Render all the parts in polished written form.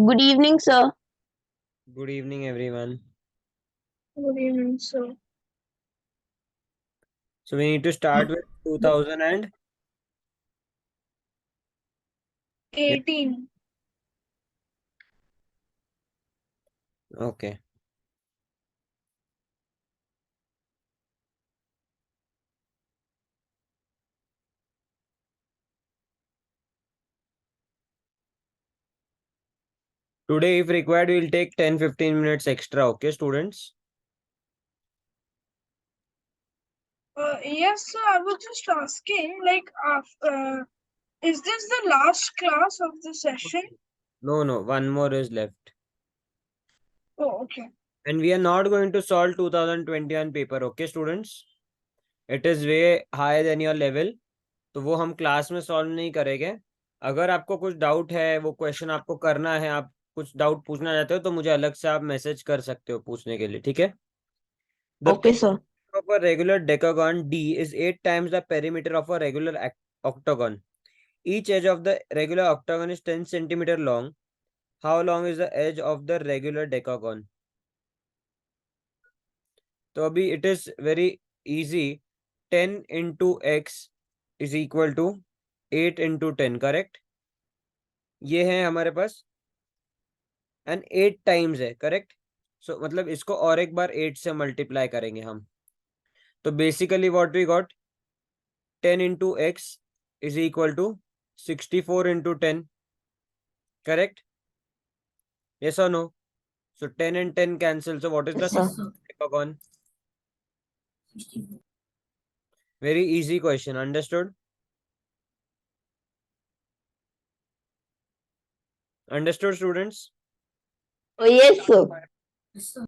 Good evening, sir. Good evening, everyone. Good evening, sir. So we need to start with 2000 and 18. okay. Today, if required, we'll take 10-15 minutes extra. Okay, students? Yes, sir. I was just asking, is this the last class of the session? No, one more is left. Oh, okay. And we are not going to solve 2021 paper. Okay, students? It is way higher than your level. तो वो हम class में solve नहीं करेंगे. अगर आपको कुछ doubt है, वो क्वेश्चन आपको करना है, आप कुछ डाउट पूछना चाहते हो, तो मुझे अलग से आप मैसेज कर सकते हो पूछने के लिए. ठीक है? Okay, sir. Of a regular decagon D is 8 times the perimeter of a regular octagon. Each edge of the regular octagon is 10 centimeter long. How long is the edge of the regular decagon? तो अभी it is very easy. 10 into x is equal to 8 into 10, correct? ये है हमारे पास and 8 times है, correct? सो मतलब इसको और एक बार 8 से मल्टीप्लाई करेंगे हम. तो basically what we got, 10 into x is equal to 64 into 10, correct? Yes or no? So 10 and 10 cancel. So what is the Sir. decagon? Very easy question. Understood? Understood, students? Oh, yes, sir.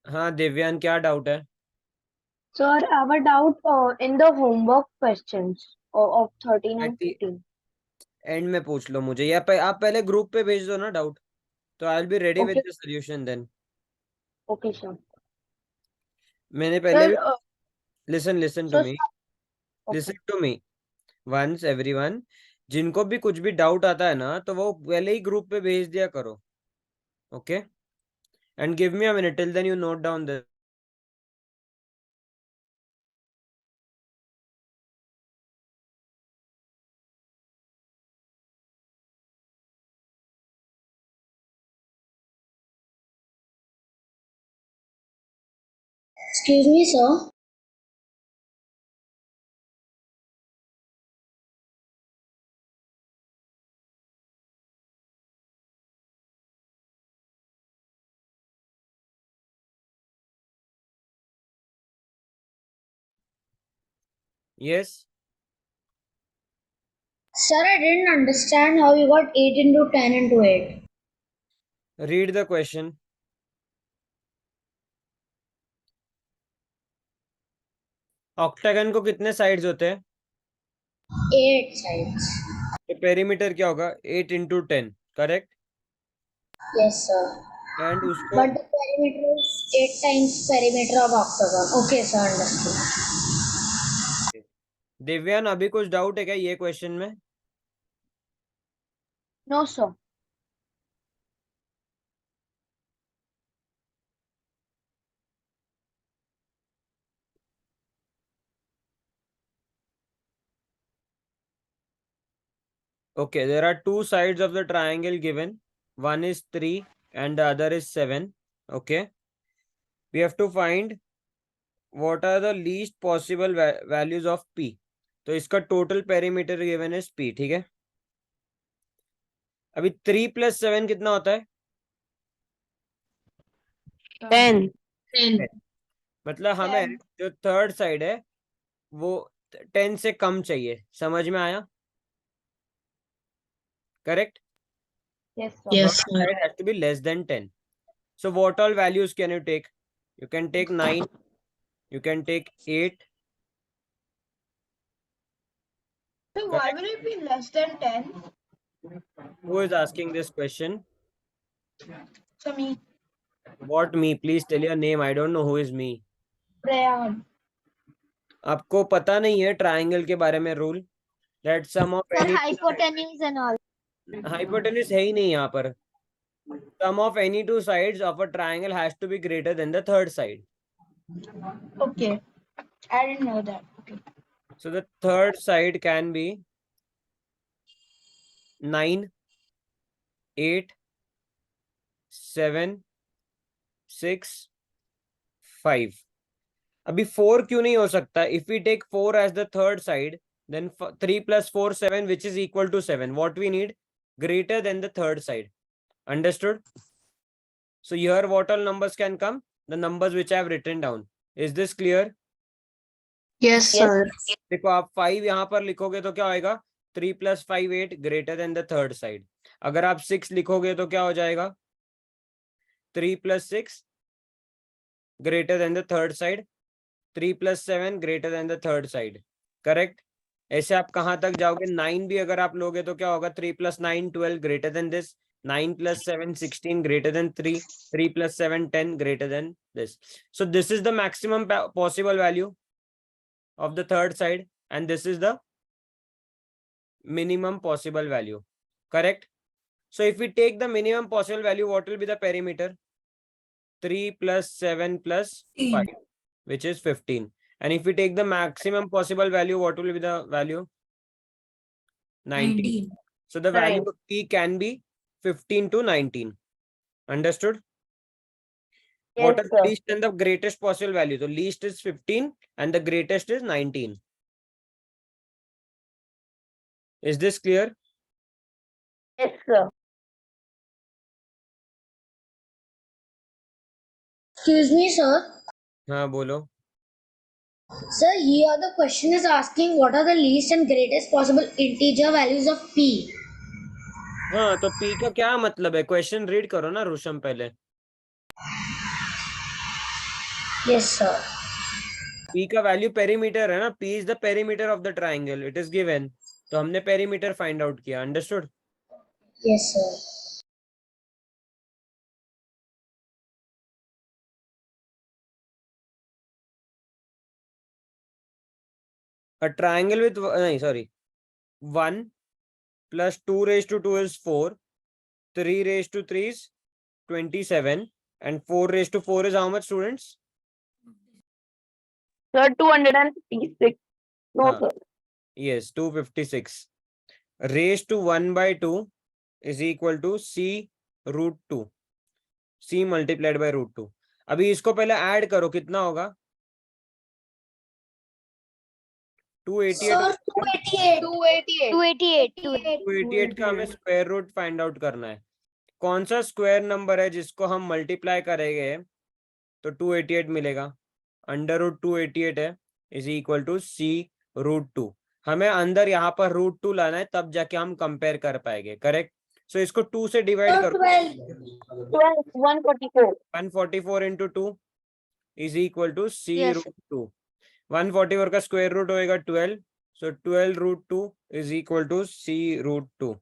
हाँ दिव्यान, क्या doubt है? Sir, our doubt in the homework questions of 13 and 15. And में पूछ लो मुझे, या आप पहले group पे भेज दो ना डाउट, तो I will be ready with Okay, the solution then. okay, sir. मैंने पहले भी Sir, listen to so, me, okay. Listen to me once everyone. जिनको भी कुछ भी डाउट आता है ना, तो वो पहले ही ग्रुप पे भेज दिया करो. Okay, and give me a minute till then you note down the. Excuse me, sir. Yes. Sir, I didn't understand how you got 8 into 10 into 8. Read the question. Octagon को कितने साइड्स होते हैं? 8 sides. तो perimeter क्या होगा? 8 into 10, correct? Yes, sir. And उसको But the perimeter is 8 times perimeter of octagon. Okay, sir, understood. दिव्यान, अभी कुछ डाउट है क्या ये क्वेश्चन में? No, sir. Okay, there are two sides of the triangle given. One is 3 and the other is 7. Okay. We have to find what are the least possible values of P. तो इसका total perimeter given is P, ठीक है? अभी 3 + 7 कितना होता है? 10. 10. मतलब हमें जो थर्ड साइड है वो 10 से कम चाहिए. समझ में आया? Correct? Yes, sir. Yes, Third sir. side has to be less than 10. So what all values can you take? You can take 9. You can take 8. So why will it be less than 10? Who is asking this question? So me, What me? Please tell your name. I don't know who is me. Prayan. आपको पता नहीं है triangle के बारे में rule? That sum of Sir, any hypotenuse and all. Hypotenuse है ही नहीं यहाँ पर. Sum of any two sides of a triangle has to be greater than the third side. Okay. I didn't know that. Okay. So the third side can be 9, 8, 7, 6, 5. अभी 4 क्यों नहीं हो सकता? If we take 4 as the third side, then 3 plus 4, 7, which is equal to 7. What we need? Greater than the third side. Understood? So here what all numbers can come? The numbers which I have written down. Is this clear? Yes, sir. देखो आप 5 यहाँ पर लिखोगे तो क्या होएगा? 3 plus 5, 8 greater than the third side. अगर आप 6 लिखोगे तो क्या हो जाएगा? 3 plus 6 greater than the third side. 3 plus 7 greater than the third side. Correct? ऐसे आप कहाँ तक जाओगे? 9 भी अगर आप लोगे तो क्या होगा? 3 plus 9 12 greater than this. 9 plus 7 16 greater than 3. 3 plus 7 10 greater than this. So this is the maximum possible value of the third side, and this is the minimum possible value. Correct? So if we take the minimum possible value, what will be the perimeter? 3 plus 7 plus 5, which is 15. And if we take the maximum possible value, what will be the value? 19. So the value of P can be 15 to 19. Understood? What is the least and the greatest possible value? The least is 15 and the greatest is 19. Is this clear? Yes, sir. Excuse me, sir. हाँ बोलो. Sir, here the question is asking what are the least and greatest possible integer values of p. हाँ तो P का क्या मतलब है? Question read करो ना रुशम पहले. Yes, sir. P का वैल्यू पेरीमीटर है ना. P is the perimeter of the triangle. It is given. तो हमने पेरीमीटर फाइंड आउट किया. Understood? Yes, sir. A triangle with नहीं sorry 1 plus 2 raised to 2 is 4. 3 raised to 3 is 27 and 4 raised to 4 is how much, students? Sir, 256. No, हाँ. sir. Yes, 256. Raised to 1 by 2 is equal to C root 2. C multiplied by root 2. अभी इसको पहले add करो. कितना होगा? 288. 288 का हमें square root find out करना है. कौन सा स्क्वायर नंबर है जिसको हम मल्टीप्लाई करेंगे तो 288 मिलेगा? अंडर रूट 288 है is equal to c root 2. हमें अंदर यहाँ पर रूट 2 लाना है, तब जाके हम कंपेयर कर पाएंगे. करेक्ट? सो इसको 2 से डिवाइड करो. 144. 144 into 2 is equal to c root 2. 144 का स्क्वायर रूट होएगा 12. So 12 root 2 is equal to c root 2.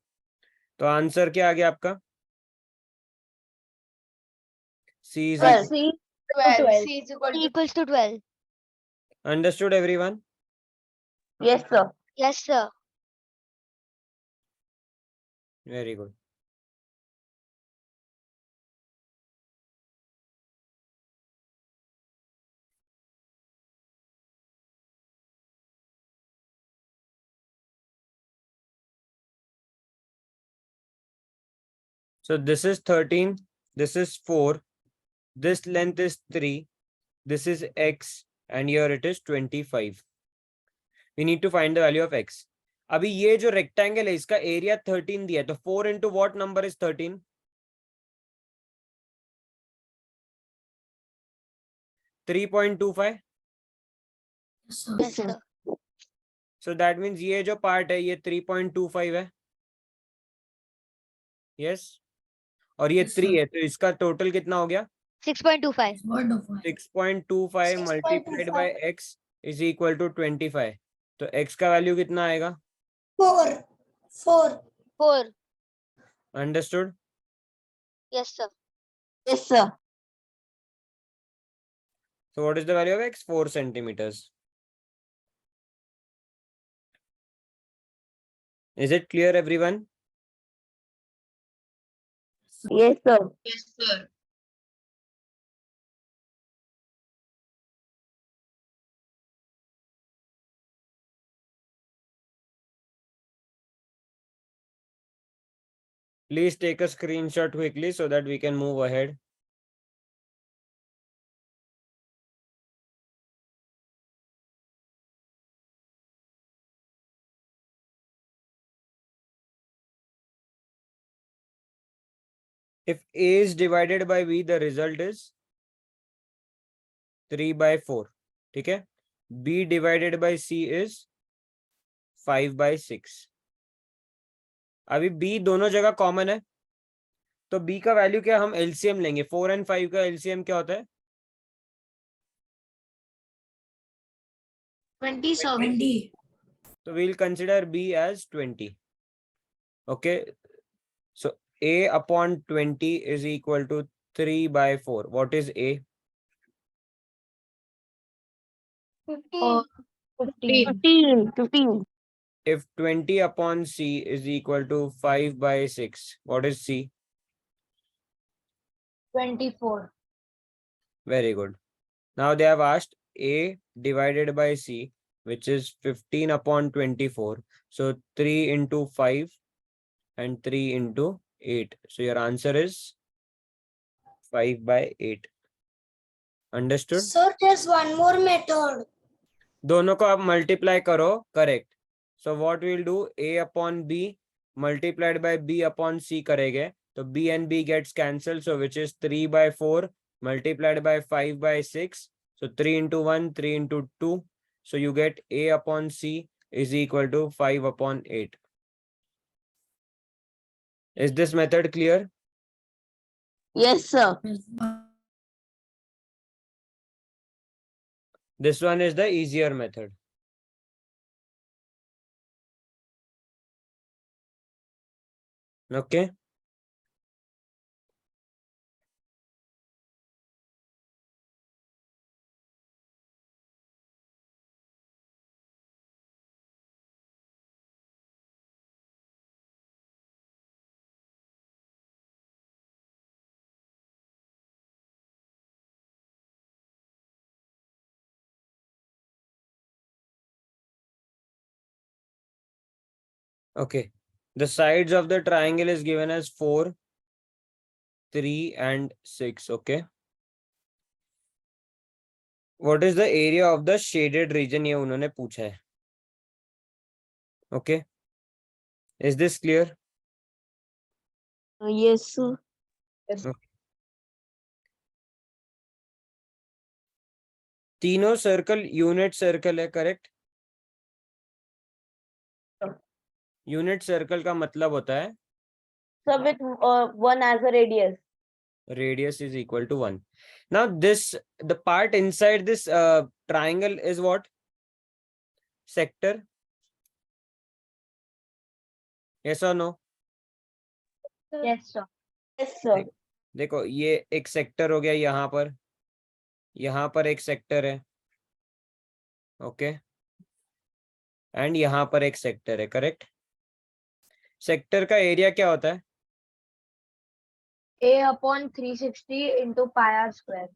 तो आंसर क्या आ गया आपका? C is 12. equal. C is equals to 12. Understood everyone? Yes, sir. Yes, sir. Very good. So this is 13, this is 4, this length is 3, this is x, and here it is 25. We need to find the value of x. अभी ये जो rectangle है इसका area 13 दिया है, तो 4 into what number is 13? 3.25. Yes, sir. So that means ये जो पार्ट है ये 3.25 है. Yes. और ये 3 है, तो इसका टोटल कितना हो गया? 6.25. 6.25 multiplied by x is equal to 25. तो x का वैल्यू कितना आएगा? 4. 4. Understood? Yes, sir. Yes, sir. So what is the value of x? 4 centimeters. Is it clear, everyone? Yes, sir. Yes, sir. Please take a screenshot quickly so that we can move ahead. If A is divided by B, the result is 3/4. ठीक है? B divided by C is 5/6. अभी B दोनों जगह common है, तो B का value क्या, हम एलसीएम लेंगे. 4 and 5 का एलसीएम क्या होता है? 20, sir. 20. So we'll consider B as 20. Okay. So A upon 20 is equal to 3/4. What is A? 15. 15. If 20 upon C is equal to 5/6, what is C? 24. Very good. Now they have asked A divided by C, which is 15 upon 24. So 3 into 5 and 3 into 8. So your answer is 5/8. Understood? Sir, there's one more method. दोनों को आप multiply करो, correct. So what will do, A upon B multiplied by B upon C करेंगे, तो B and B gets cancelled, so which is 3/4 multiplied by 5/6. So 3 into 1, 3 into 2. So you get A upon C is equal to 5/8. Is this method clear? Yes, sir. This one is the easier method. Okay. Okay. The sides of the triangle is given as 4, 3 and 6. Okay. What is the area of the shaded region? ये उन्होंने पूछा है. Okay. Is this clear? Yes, sir. तीनों circle unit circle है, correct? Unit circle का मतलब होता है So with 1 as a radius. radius is equal to 1. Now this, the part inside this triangle is what? Sector? Yes or no? Yes, sir. Yes, sir. देखो ये एक sector हो गया, यहाँ पर एक सेक्टर है. ओके. एंड यहाँ पर एक सेक्टर है, करेक्ट? सेक्टर का एरिया क्या होता है? A upon 360 into pi r square.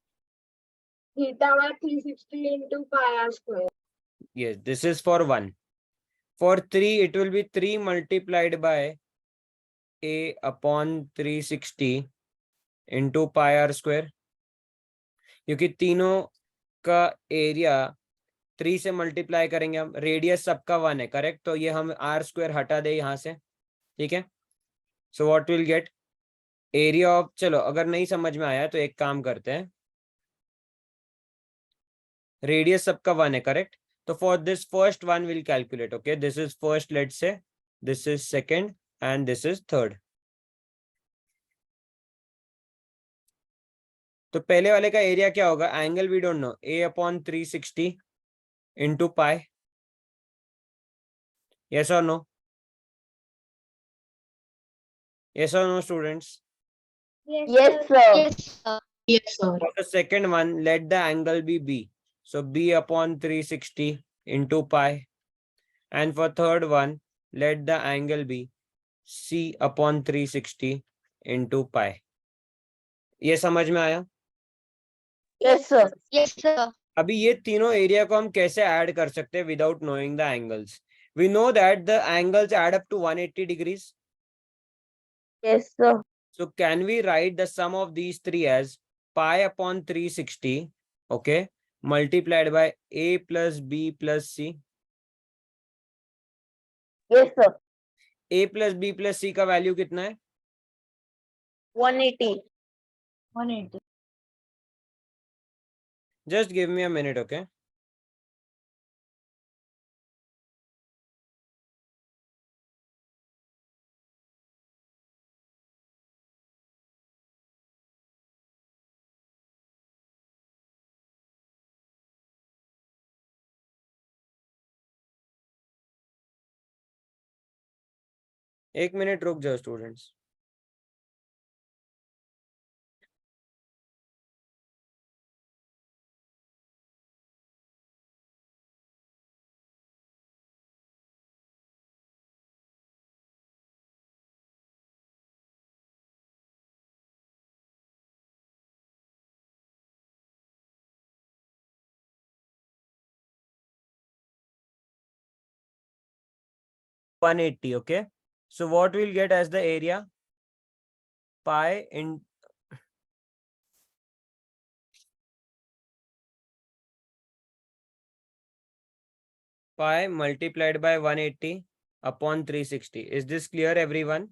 Theta by 360 into pi r square. Yes, this is for 1. For 3, it will be 3 multiplied by A upon 360 into pi r square. क्योंकि तीनों का area 3 से multiply करेंगे हम, radius सबका 1 है, correct? तो ये हम r स्क्वायर हटा दे यहाँ से, ठीक है? So what will get area of, चलो अगर नहीं समझ में आया तो एक काम करते हैं, रेडियस सबका 1 है, करेक्ट? तो for this first one will calculate. Okay, this is first, let's say this is second and this is third. तो पहले वाले का एरिया क्या होगा? Angle we don't know, A upon 360 into pi. Yes और नो? यस और no students? Yes, sir. Yes, sir. Yes, sir. For the second one, let the angle be B. So B upon 360 into pi. And for third one, let the angle be C upon 360 into पाई। ये समझ में आया? Yes, sir. Yes, sir. अभी ये तीनों area को हम कैसे ऐड कर सकते हैं without knowing the angles? We know that the angles add up to 180 degrees. Yes, sir. So can we write the sum of these three as pi upon 360, okay, multiplied by a plus b plus c? Yes, sir. a plus b plus c का value कितना है? 180. 180. Just give me a minute, okay? एक minute रुक जाओ students. $180, okay? So what we'll get as the area? Pi in pi multiplied by 180 upon 360. Is this clear, everyone?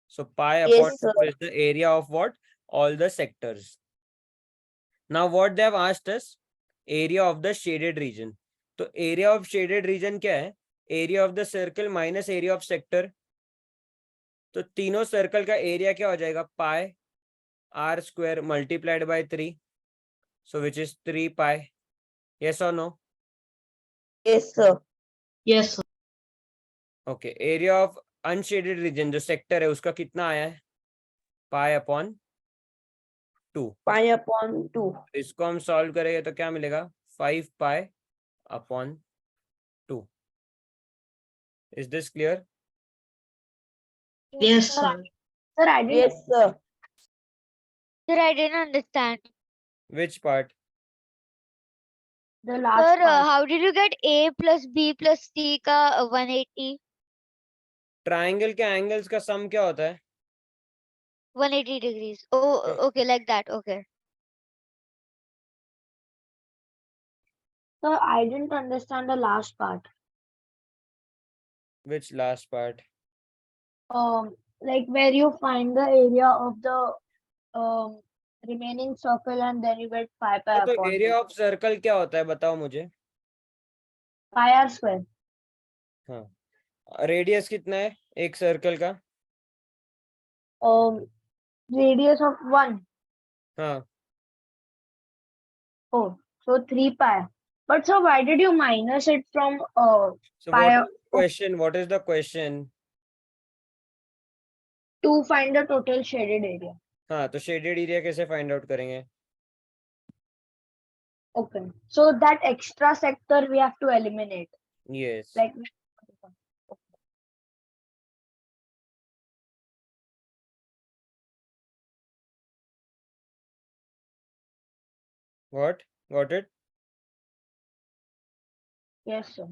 So pi upon Yes, sir. 2 is the area of what? All the sectors. Now what they have asked us? Area of the shaded region. तो area of shaded region क्या है? Area of the circle minus area of sector. तो तीनों circle का area क्या हो जाएगा? पाई r square multiplied by 3. So which is 3 pi. Yes or no? Yes, sir. Yes, sir. Okay. Area of unshaded region जो sector है उसका कितना आया है? Pi upon 2. Pi upon 2. इसको हम सॉल्व करेंगे तो क्या मिलेगा? 5 pi upon 2. Is this clear? Yes, sir. Sir, I didn't. Yes, sir. Sir, I didn't understand. Which part? The last Sir, part. how did you get A plus B plus C का 180? Triangle के angles का सम क्या होता है? 180 degrees. Oh, Yeah. okay, like that. Okay. Sir, I didn't understand the last part. Which last part? Like where you find the area of the remaining circle and then you get pi pi तो upon area of circle क्या होता है बताओ मुझे. pi r square. हाँ. Radius कितना है एक सर्कल का? Radius of 1. हाँ. Oh, so 3 pi. But so why did you minus it from So pi what is the question? What is the question? to find the total shaded area? हाँ, तो shaded area कैसे find out करेंगे? Okay. So that extra sector we have to eliminate. Yes. Like What? Got it? yes, sir.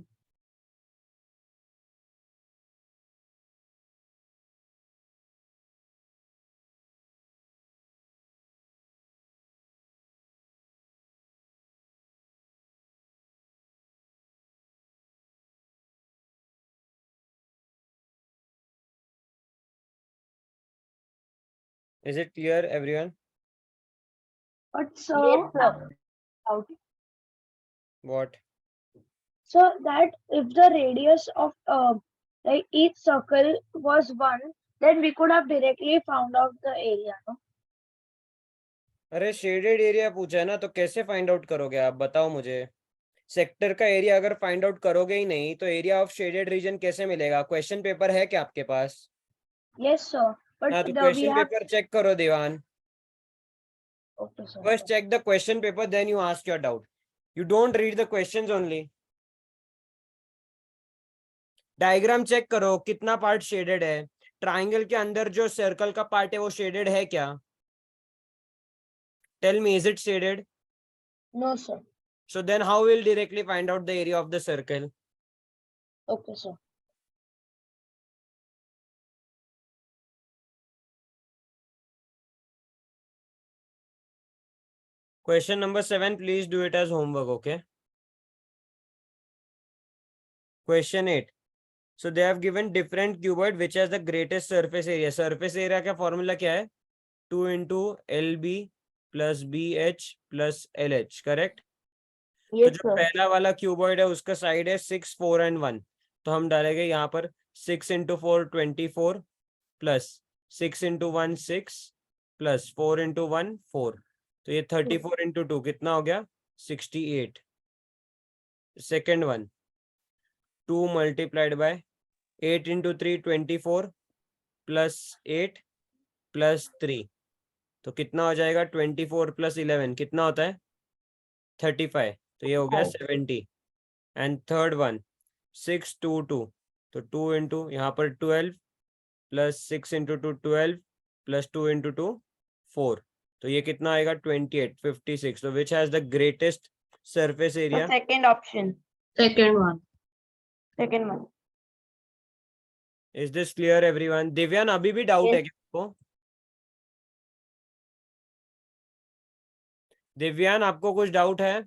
Is it clear, everyone? But so Yes, sir. out. What? So that if the radius of like each circle was 1, then we could have directly found out the area, no? अरे shaded area पूछा है ना, तो कैसे find out करोगे आप? बताओ मुझे. सेक्टर का एरिया अगर फाइंड आउट करोगे ही नहीं तो एरिया ऑफ शेडेड रीजन कैसे मिलेगा? क्वेश्चन पेपर है क्या आपके पास? Yes, sir. But हाँ, तो we question have paper check करो Dewan. okay, sir. First check the question paper, then you ask your doubt. You don't read the questions only. Diagram check करो कितना पार्ट शेडेड है. Triangle के अंदर जो circle का पार्ट है वो शेडेड है क्या? Tell me, is it shaded? No, sir. So then how we'll directly find out the area of the circle? Okay, sir. Question number 7, please do it as homework, okay? Question 8. So they have given different cuboid which has the greatest surface area. Surface area का formula क्या है? 2 into LB plus BH plus LH, correct? तो Yes, जो sir. पहला वाला cuboid है उसका side है 6, 4 and 1. तो हम डालेंगे यहाँ पर 6 into 4 24 plus 6 into 1 6 plus 4 into 1 4. तो ये 34 into 2 कितना हो गया? 68. Second one 2 multiplied by 8 into 3 24 plus 8 plus 3. तो कितना हो जाएगा? 24 प्लस 11 कितना होता है? 35. तो ये हो गया 70. And third one 6 2 2. तो 2 इंटू यहाँ पर 12 प्लस 6 इंटू 2 12 प्लस 2 इंटू 2 4. तो ये कितना आएगा? 28 56. तो which has the greatest surface The area? second option. Second one. Second one. Is this clear everyone? Divyan अभी भी डाउट है Yes. क्या आपको? दिव्यान आपको कुछ डाउट है?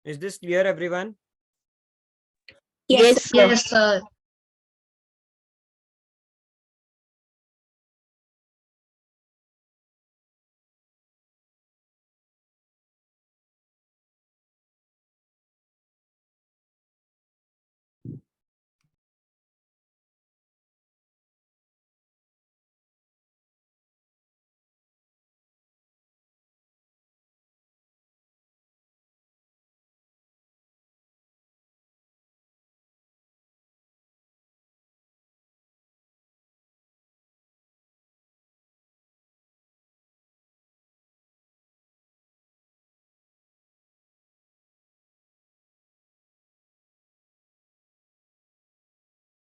Is this clear everyone? Yes, sir. Yes, sir.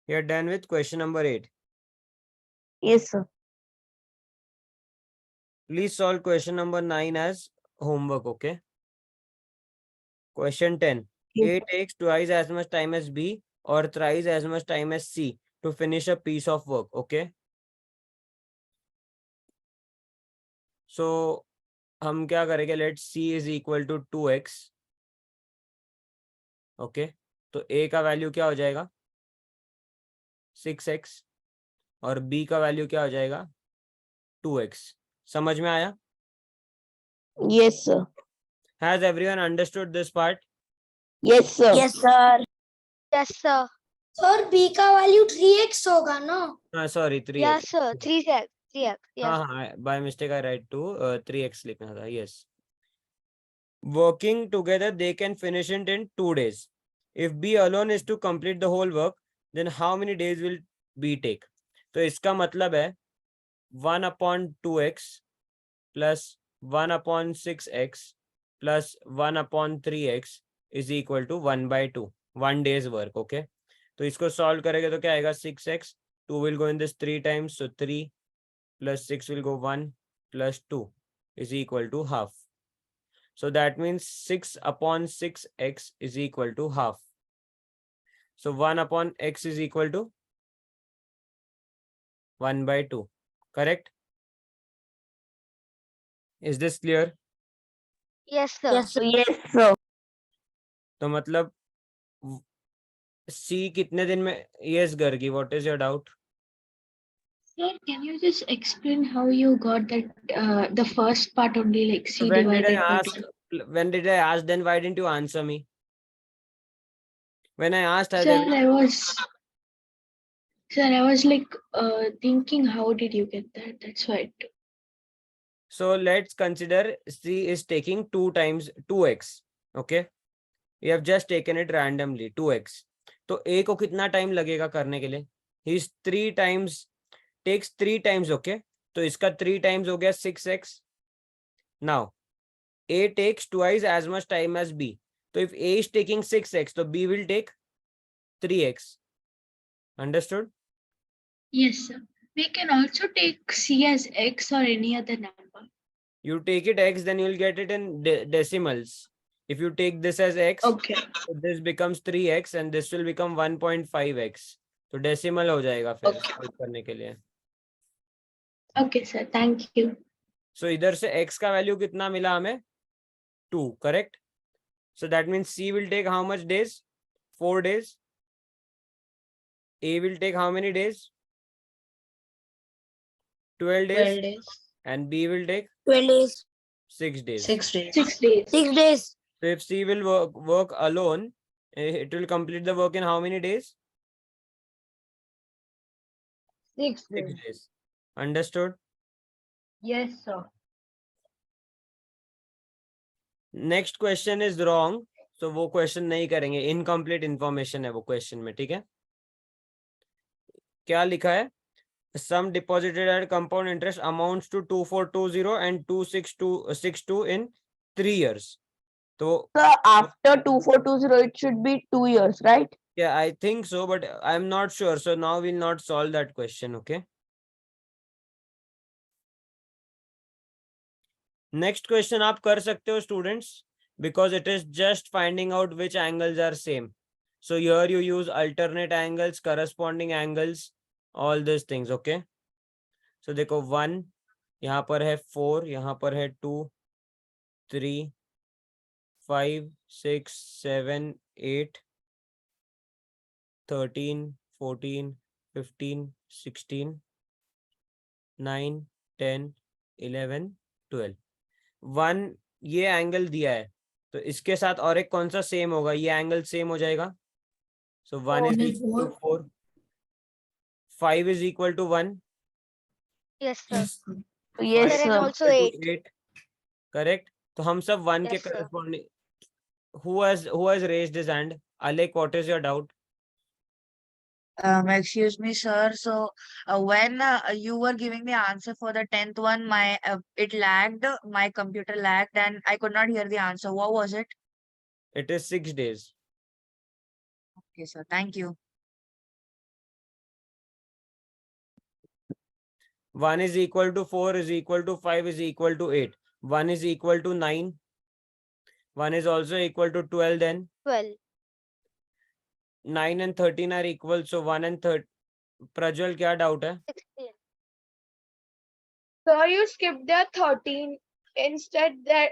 You are done with question number 8. Yes, sir. Please solve question number 9 as homework, okay? Question 10. Yes. A takes twice as much time as B or thrice as much time as C to finish a piece of work, okay? So हम क्या करेंगे? Let C is equal to 2x. Okay? तो A का value क्या हो जाएगा? 6x और B का वैल्यू क्या हो जाएगा? 2x. समझ में आया? Yes, sir. Has everyone understood this part? Yes, sir. Yes, sir. Yes, sir. Sir, B का value 3x होगा ना? Sorry, 3x. Yes, sir. 3x. 3x. Yes. हाँ, by mistake I write to 3x लिखना था. Yes. Working together, they can finish it in 2 days. If B alone is to complete the whole work, then how many days will B take? तो इसका मतलब है 1/2x plus 1/6x plus 1/3x is equal to 1/2. 1 day's work, okay? तो इसको solve करेंगे तो क्या आएगा? 6x. 2 will go in this 3 times, so 3 plus 6 will go 1 plus 2 is equal to half. So that means 6/6x is equal to half. So 1/x is equal to 1/2. Correct? Is this clear? Yes, sir. Yes, sir. Yes, sir. तो मतलब C कितने दिन में? Yes, Gargi, what is your doubt? Sir, can you just explain how you got that the first part only, like C When did I divided by ask? When did I ask? Then why didn't you answer me? When I asked, Sir, I was like thinking, how did you get that? That's why. So let's consider C is taking 2 times 2x. Okay. We have just taken it randomly 2x. तो A को कितना time लगेगा करने के लिए? He is 3 times takes 3 times. Okay. तो इसका 3 times हो गया 6x. Now A takes twice as much time as B. So if A is taking 6x, so B will take 3x. Understood? Yes, sir. We can also take C as X or any other number. You take it x, then you will get it in decimals. If you take this as x, Okay. so this becomes 3x and this will become 1.5x. तो decimal हो जाएगा फिर Okay. solve करने के लिए. Okay, sir. Thank you. So इधर से x का value कितना मिला हमें? 2, correct? So that means C will take how much days? 4 days. A will take how many days? 12 days. 12 days. And B will take 12 days. 6 days. 6 days. 6 days. 6 days. So if C will work alone, it will complete the work in how many days? 6 6 days. days. Understood? Yes, sir. Next question is wrong. So वो question नहीं करेंगे. Incomplete information है वो question में, ठीक है? क्या लिखा है? Sum deposited at compound interest amounts to 2420 and 2662 in 3 years. So So after 2420, it should be 2 years, right? yeah, I think so, but I'm not sure. So now we'll not solve that question, okay? Next question आप कर सकते हो students, because it is just finding out which angles are same. So here you use alternate angles, corresponding angles, all these things, okay? So देखो 1, यहाँ पर है 4, यहाँ पर है 2, 3, 5, 6, 7, 8, 13, 14, 15, 16, 9, 10, 11, 12. 1 ये एंगल दिया है, तो इसके साथ और एक कौन सा सेम होगा? ये एंगल सेम हो जाएगा. So 1 is equal to 4. 5 is equal to 1. Yes, sir. Yes, Sir, and sir. also Equal to 8. 8. Correct. तो हम सब 1 के Yes, sir. corresponding. Who has raised his hand? Alek, what is your doubt? Excuse me, sir. So when you were giving the answer for the 10th one, my it lagged, my computer lagged, and I could not hear the answer. What was it? It is 6 days. Okay, sir. Thank you. 1 is equal to 4 is equal to 5 is equal to 8. 1 is equal to 9. 1 is also equal to 12 then. 12. 9 and 13 are equal. So 1 and 13. Prajwal, क्या doubt है? 16. Sir, you skipped the 13. Instead, that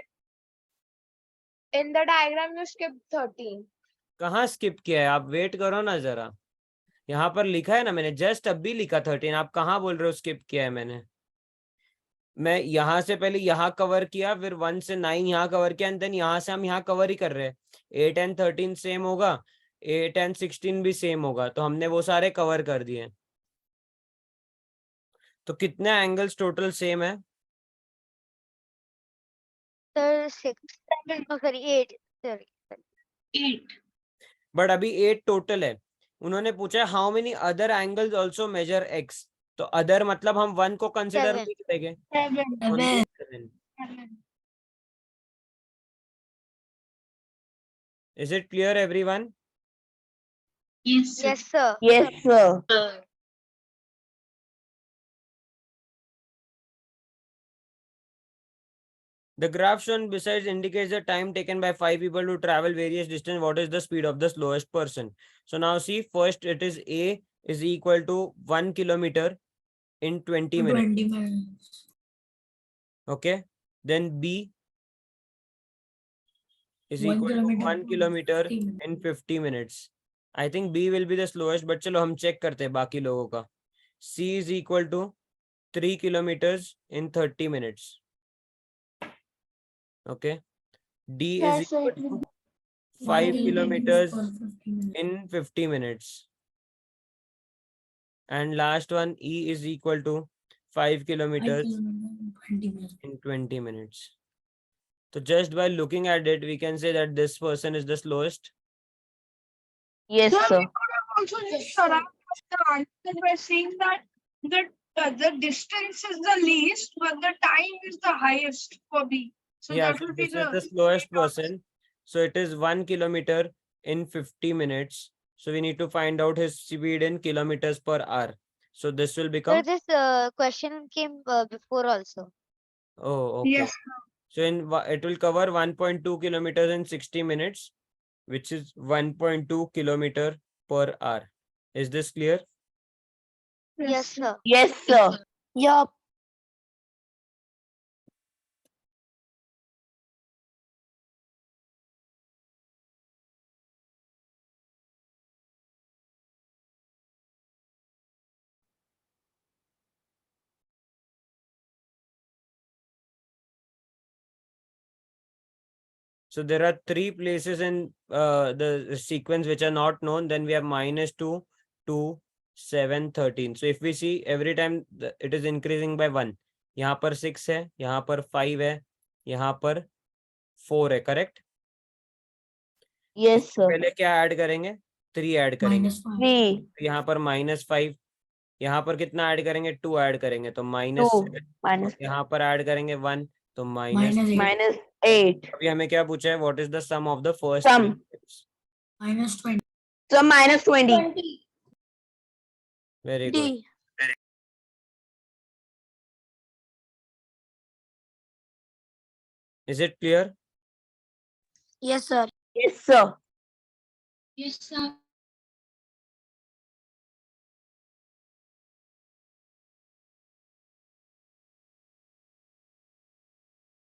in the diagram you skipped 13. कहाँ skip किया है? आप wait करो ना जरा. यहाँ पर लिखा है ना, मैंने just अभी लिखा 13. आप कहाँ बोल रहे हो skip किया है मैंने? मैं यहाँ से पहले यहाँ कवर किया, फिर 1 से 9 यहाँ कवर किया, एंड देन यहाँ से हम यहाँ कवर ही कर रहे हैं. 8 and 13 सेम होगा, 8 and 16 भी सेम होगा, तो हमने वो सारे कवर कर दिए. तो कितने एंगल्स टोटल सेम है? Sir, 6. Oh, sorry, 8. Sorry. 8. But अभी 8 टोटल है. उन्होंने पूछा है how many other angles also measure x. तो अदर मतलब हम 1 को कंसिडर 7. नहीं करेंगे. 7. Only 7. Is it clear everyone? Yes, sir. Yes, sir. Yes, sir. The graph shown besides indicates the time taken by 5 people to travel various distance. What is the speed of the slowest person? So now see, first it is A is equal to 1 kilometer in 20 minutes. 20 minutes. Okay. Then B is 1 equal to kilometer 1 kilometer 50 minutes. in 50 minutes. I think B will be the slowest, but चलो हम check करते हैं बाकी लोगों का. C is equal to 3 kilometers in 30 minutes. Okay. D is equal to 5 kilometers in 50 minutes. And last one, E is equal to 5 kilometers in 20 minutes. So just by looking at it, we can say that this person is the slowest. Yes, Sir, sir. we could have also just surrounded the answer by saying that the distance is the least, but the time is the highest for B. So Yeah, that so would be this is the slowest person. So it is 1 kilometer in 50 minutes. So we need to find out his speed in kilometers per hour. So this will So become, this question came before also. oh, okay. Yes. So it will cover 1.2 kilometers in 60 minutes, which is 1.2 kilometer per hour. Is this clear? Yes, sir. Yes, sir. Yup. So there are 3 places in the sequence which are not known. Then we have -2, 2, 7, 13. So if we see every time it is increasing by 1. यहाँ पर 6 है, यहाँ पर 5 है, यहाँ पर 4 है, correct? Yes, sir. पहले क्या ऐड करेंगे? 3 ऐड करेंगे। 3, यहाँ पर -5, यहाँ पर कितना ऐड करेंगे? 2 ऐड करेंगे तो 2, -7, minus, यहाँ पर ऐड करेंगे 1 तो -8। -8. अभी हमें क्या पूछा है? What is the sum of the first Sum. So -20. Very good. D. Is it clear? Yes, sir. Yes, sir. Yes, sir.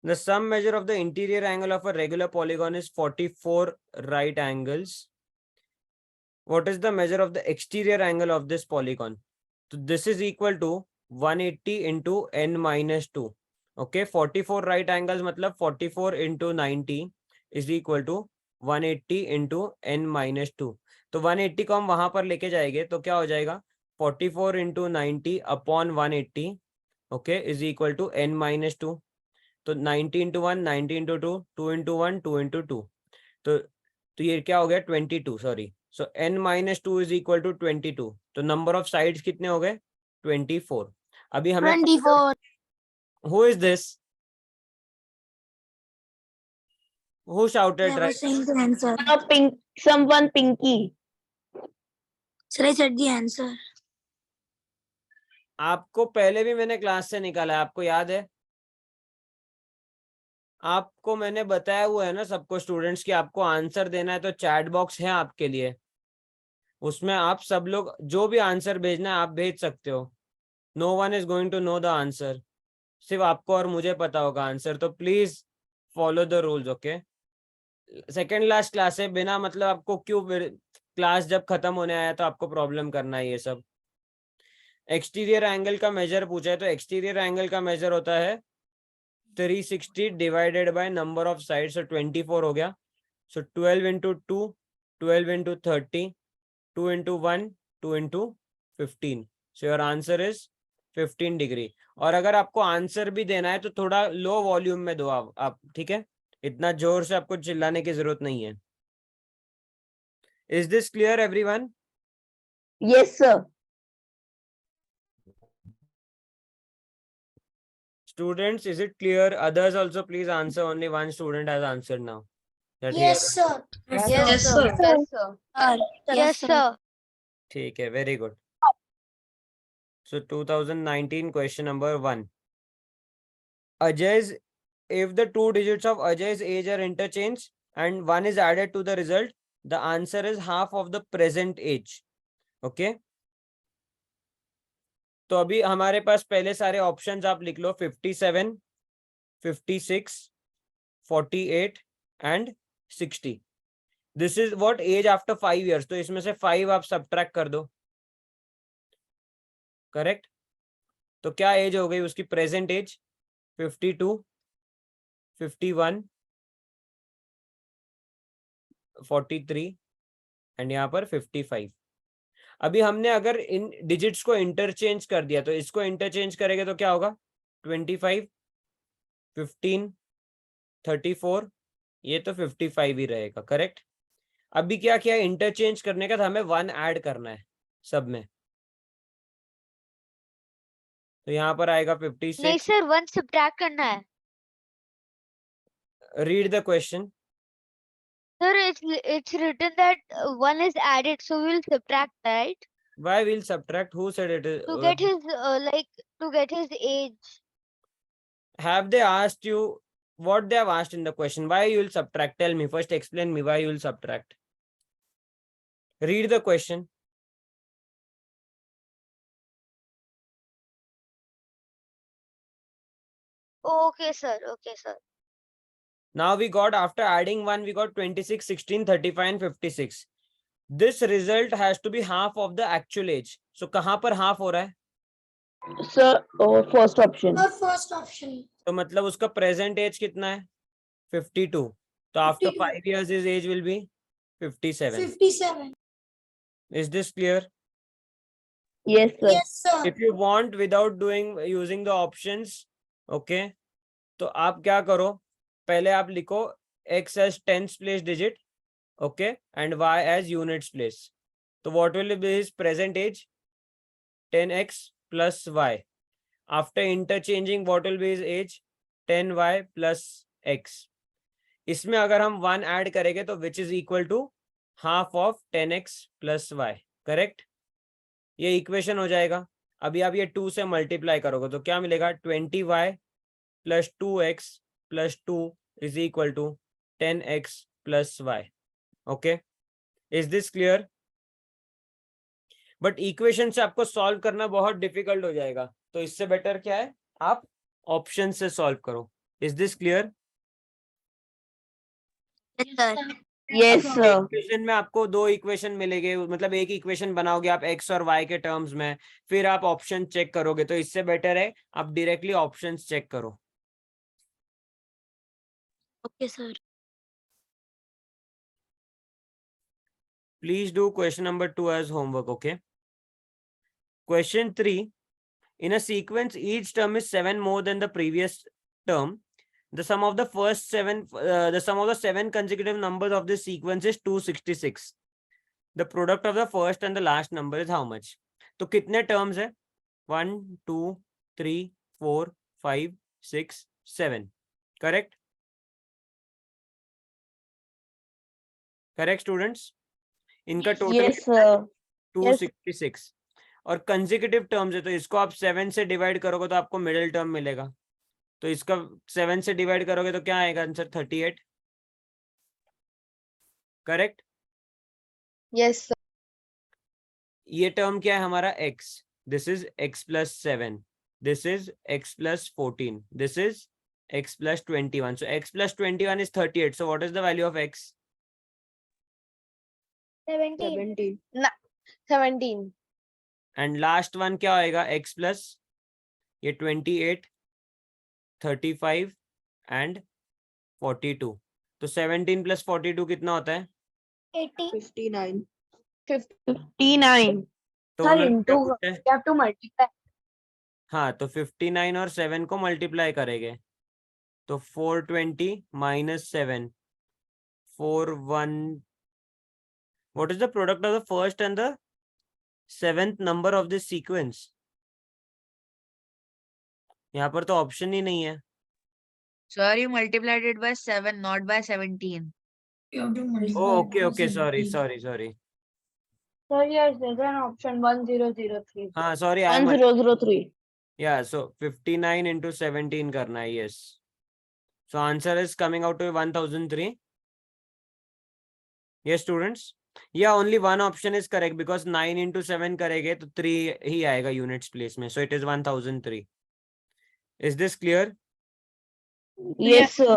The sum measure of the interior angle of a regular polygon is 44 right angles. What is the measure of the exterior angle of this polygon? So this is equal to 180 into n minus 2. Okay, 44 right angles मतलब 44 into 90 is equal to 180 into n minus 2. तो 180 को हम वहां पर लेके जाएंगे तो क्या हो जाएगा? 44 into 90 upon 180 okay is equal to n minus 2. तो 90 into 1, 90 into 2, 2 into 1, 2 into 2. तो ये क्या हो गया? 22, sorry. So n minus 2 is equal to 22. तो नंबर ऑफ साइड्स कितने हो गए? 24. अभी हमें 24. who is this? Who shouted I right? was saying the answer. Someone pinky. Sir, I said the answer. आपको पहले भी मैंने क्लास से निकाला है, आपको याद है? आपको मैंने बताया हुआ है ना सबको स्टूडेंट्स की आपको आंसर देना है तो चैट बॉक्स है आपके लिए, उसमें आप सब लोग जो भी आंसर भेजना है आप भेज सकते हो। No one is going to know the answer, सिर्फ आपको और मुझे पता होगा आंसर, तो please follow the rules. Okay, second last class है, बिना मतलब आपको क्यों क्लास जब खत्म होने आया तो आपको प्रॉब्लम करना है ये सब। एक्सटीरियर एंगल का मेजर पूछा है तो एक्सटीरियर एंगल का मेजर होता है 360 divided by number of side, so 24 हो गया। So 12 into 2, 12 into 30, 2 into 1, 2 into 15. So your answer is 15 degree. और अगर आपको आंसर भी देना है तो थोड़ा लो वॉल्यूम में दो आप, ठीक है? इतना जोर से आपको चिल्लाने की जरूरत नहीं है। Is this clear everyone? Yes, sir. Students, is it clear? Others also please answer. Only one student has answered now. That he Yes, has- sir. Yes, sir. Yes, sir. Yes, sir. ठीक है, very good. So 2019 question number 1. Ajay's, if the two digits of Ajay's age are interchanged and one is added to the result, the answer is half of the present age. Okay? तो अभी हमारे पास पहले सारे options आप लिख लो, 57, 56, 48 and 60. This is what age after 5 years. तो इसमें से 5 आप सब्ट्रैक्ट कर दो, करेक्ट? तो क्या एज हो गई उसकी? प्रेजेंट एज 52, 51, 43 एंड यहाँ पर 55. अभी हमने अगर इन डिजिट्स को इंटरचेंज कर दिया तो इसको इंटरचेंज करेंगे तो क्या होगा 25, 15, 34, ये तो 55 ही रहेगा, करेक्ट। अभी क्या किया इंटरचेंज करने का था, हमें 1 ऐड करना है सब में, तो यहाँ पर आएगा नहीं 56। सर 1 सब्ट्रैक्ट करना है। Read the question. Sir, it's written that 1 is added, so we'll subtract, right? Why we'll subtract? Who said it is? To get his to get his age. Have they asked you what they have asked in the question? Why you will subtract? Tell me first. Explain me why you will subtract. Read the question. Okay, sir. Okay, sir. Now we got, after adding 1, we got 26, 16, 35 and 56. This result has to be half of the actual age. So कहाँ पर half हो रहा है? Sir, first option. Or first option. तो मतलब उसका present age कितना है? 52. So after 52. 5 years his age will be 57. 57. Is this clear? Yes, sir. Yes, sir. If you want without using the options, okay, तो आप क्या करो, पहले आप लिखो x as tens place digit, okay, and y as units place. So what will be his present age? 10x plus y. After interchanging, what will be his age? 10y plus x. इसमें अगर हम 1 add करेंगे तो which is equal to half of 10x plus y, correct? ये equation हो जाएगा। अभी आप ये 2 से मल्टीप्लाई करोगे तो क्या मिलेगा? 20y plus 2x plus 2 is equal to 10x plus y. Okay, is this clear? But equation से आपको सॉल्व करना बहुत डिफिकल्ट हो जाएगा, तो इससे बेटर क्या है, आप ऑप्शन से सॉल्व करो। Is this clear? Yes, sir. Equation में आपको 2 इक्वेशन मिलेंगे, मतलब एक इक्वेशन बनाओगे आप x और y के टर्म्स में, फिर आप ऑप्शन चेक करोगे, तो इससे बेटर है आप डायरेक्टली ऑप्शंस चेक करो। Okay, sir. Please do question number 2 as homework, okay? Question 3. In a sequence, each term is 7 more than the previous term. The sum of the the sum of the 7 consecutive numbers of this sequence is 266. The product of the first and the last number is how much? तो कितने terms है? 1, 2, 3, 4, 5, 6, 7. Correct? Correct, students? इनका total Yes, sir. 266 और consecutive terms है, तो इसको आप 7 से डिवाइड करोगे तो आपको मिडिल टर्म मिलेगा, तो इसका 7 से डिवाइड करोगे तो क्या आएगा आंसर? 38. करेक्ट? Yes, sir. ये टर्म क्या है हमारा? x. This is x plus 7. This is x plus 14. This is x plus 21. So x plus 21 is 38. So what is the value of x? 17. 17. And last one क्या आएगा? x plus ये 28, 35 and 42. तो 17 plus 42 कितना होता है? 80. 59. 59. तो Sir, उन्होंने क्या into पूछा है? you have to multiply. हाँ, तो 59 और 7 को मल्टीप्लाई करेंगे तो 420 minus 7, 41. What is the product of the first and the 7th number of this sequence? यहाँ पर तो ऑप्शन ही नहीं है। Sir, you multiplied it by 7, not by 17. You have to multiply. Oh, it by okay, sorry. 17. So yes, there's an option 1003. हाँ, sorry, I am 1003. yeah. So 59 into 17 करना है, yes. So answer is coming out to be 1003. Yes, students. Yeah, only one option is correct because 9 into 7 करेंगे तो 3 ही आएगा units place में. So it is 1003. Is this clear? Yes, sir.